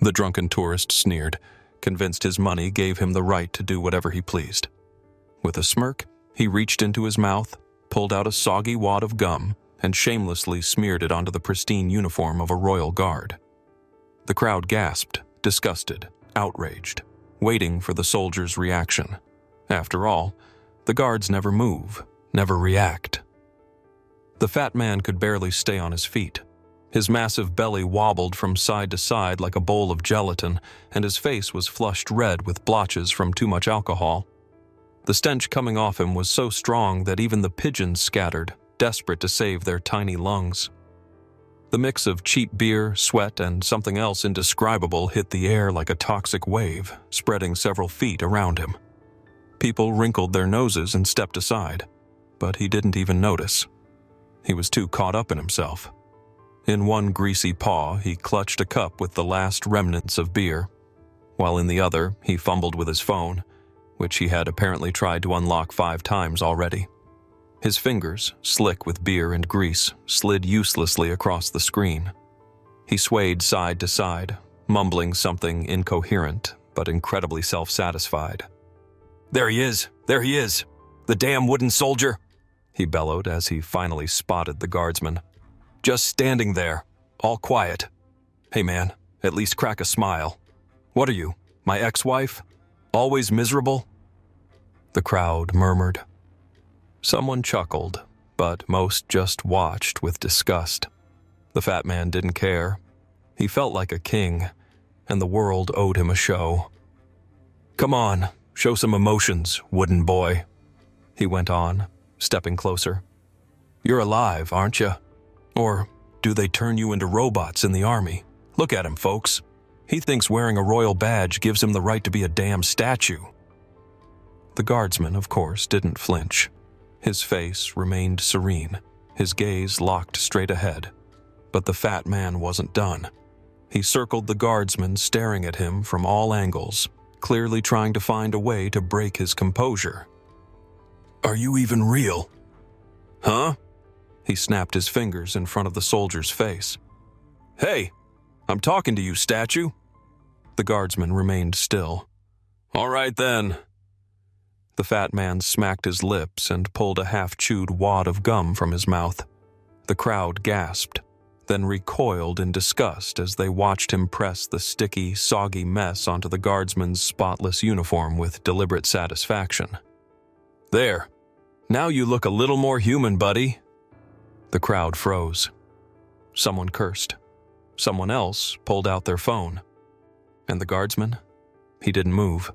The drunken tourist sneered, convinced his money gave him the right to do whatever he pleased. With a smirk, he reached into his mouth, pulled out a soggy wad of gum, and shamelessly smeared it onto the pristine uniform of a royal guard. The crowd gasped, disgusted, outraged, waiting for the soldier's reaction. After all, the guards never move, never react. The fat man could barely stay on his feet. His massive belly wobbled from side to side like a bowl of gelatin, and his face was flushed red with blotches from too much alcohol. The stench coming off him was so strong that even the pigeons scattered, desperate to save their tiny lungs. The mix of cheap beer, sweat, and something else indescribable hit the air like a toxic wave, spreading several feet around him. People wrinkled their noses and stepped aside, but he didn't even notice. He was too caught up in himself. In one greasy paw, he clutched a cup with the last remnants of beer, while in the other, he fumbled with his phone, which he had apparently tried to unlock 5 times already. His fingers, slick with beer and grease, slid uselessly across the screen. He swayed side to side, mumbling something incoherent but incredibly self-satisfied. "There he is! There he is! The damn wooden soldier!" he bellowed as he finally spotted the guardsman. "Just standing there, all quiet. Hey man, at least crack a smile. What are you, my ex-wife? Always miserable?" The crowd murmured. Someone chuckled, but most just watched with disgust. The fat man didn't care. He felt like a king, and the world owed him a show. "Come on, show some emotions, wooden boy," he went on, stepping closer. "You're alive, aren't you? Or do they turn you into robots in the army? Look at him, folks. He thinks wearing a royal badge gives him the right to be a damn statue." The guardsman, of course, didn't flinch. His face remained serene, his gaze locked straight ahead. But the fat man wasn't done. He circled the guardsman, staring at him from all angles, clearly trying to find a way to break his composure. "Are you even real?" "Huh?" He snapped his fingers in front of the soldier's face. "Hey, I'm talking to you, statue." The guardsman remained still. "All right then." The fat man smacked his lips and pulled a half-chewed wad of gum from his mouth. The crowd gasped, then recoiled in disgust as they watched him press the sticky, soggy mess onto the guardsman's spotless uniform with deliberate satisfaction. "There. Now you look a little more human, buddy." The crowd froze. Someone cursed. Someone else pulled out their phone. And the guardsman? He didn't move.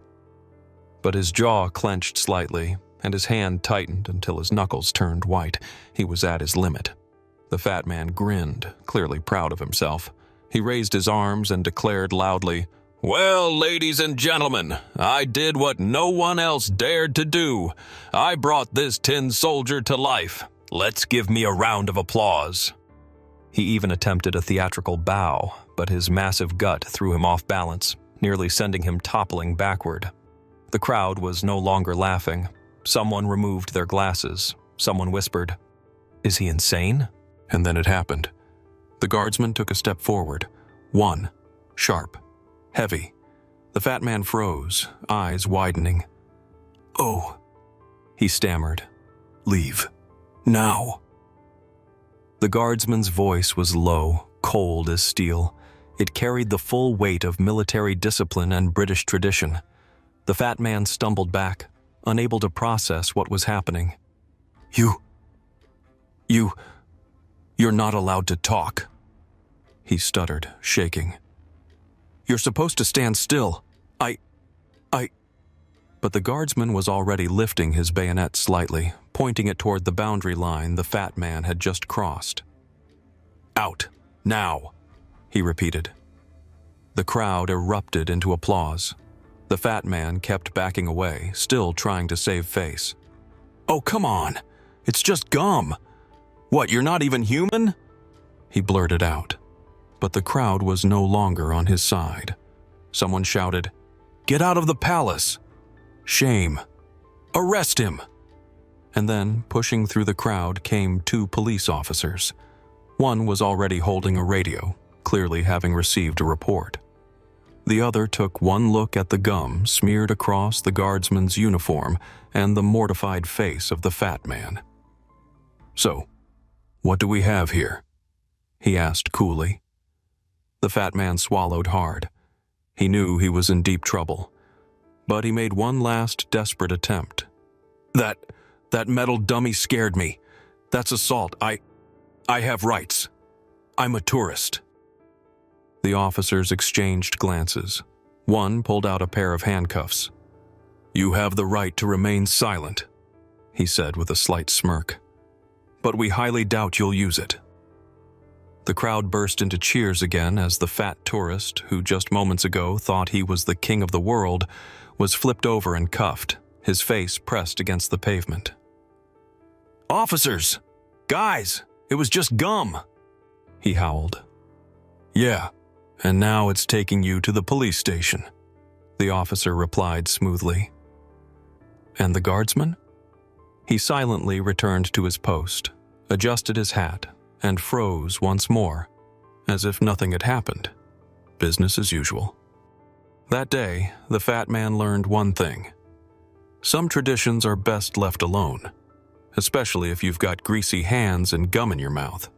But his jaw clenched slightly, and his hand tightened until his knuckles turned white. He was at his limit. The fat man grinned, clearly proud of himself. He raised his arms and declared loudly, "Well, ladies and gentlemen, I did what no one else dared to do. I brought this tin soldier to life. Let's give me a round of applause." He even attempted a theatrical bow, but his massive gut threw him off balance, nearly sending him toppling backward. The crowd was no longer laughing. Someone removed their glasses. Someone whispered, "Is he insane?" And then it happened. The guardsman took a step forward. One. Sharp. Heavy. The fat man froze, eyes widening. "Oh," he stammered. "Leave. Now." The guardsman's voice was low, cold as steel. It carried the full weight of military discipline and British tradition. The fat man stumbled back, unable to process what was happening. You're not allowed to talk," he stuttered, shaking. "You're supposed to stand still. I... But the guardsman was already lifting his bayonet slightly, pointing it toward the boundary line the fat man had just crossed. "Out, now," he repeated. The crowd erupted into applause. The fat man kept backing away, still trying to save face. "Oh, come on! It's just gum! What, you're not even human?" he blurted out. But the crowd was no longer on his side. Someone shouted, "Get out of the palace! Shame! Arrest him!" And then, pushing through the crowd, came 2 police officers. One was already holding a radio, clearly having received a report. The other took one look at the gum smeared across the guardsman's uniform and the mortified face of the fat man. "So, what do we have here?" he asked coolly. The fat man swallowed hard. He knew he was in deep trouble, but he made one last desperate attempt. That metal dummy scared me. That's assault. I have rights. I'm a tourist." The officers exchanged glances. One pulled out a pair of handcuffs. "You have the right to remain silent," he said with a slight smirk. "But we highly doubt you'll use it." The crowd burst into cheers again as the fat tourist, who just moments ago thought he was the king of the world, was flipped over and cuffed, his face pressed against the pavement. "Officers! Guys! It was just gum!" he howled. "Yeah, and now it's taking you to the police station," the officer replied smoothly. "And the guardsman?" He silently returned to his post, adjusted his hat, and froze once more, as if nothing had happened. Business as usual. That day, the fat man learned one thing. Some traditions are best left alone, especially if you've got greasy hands and gum in your mouth.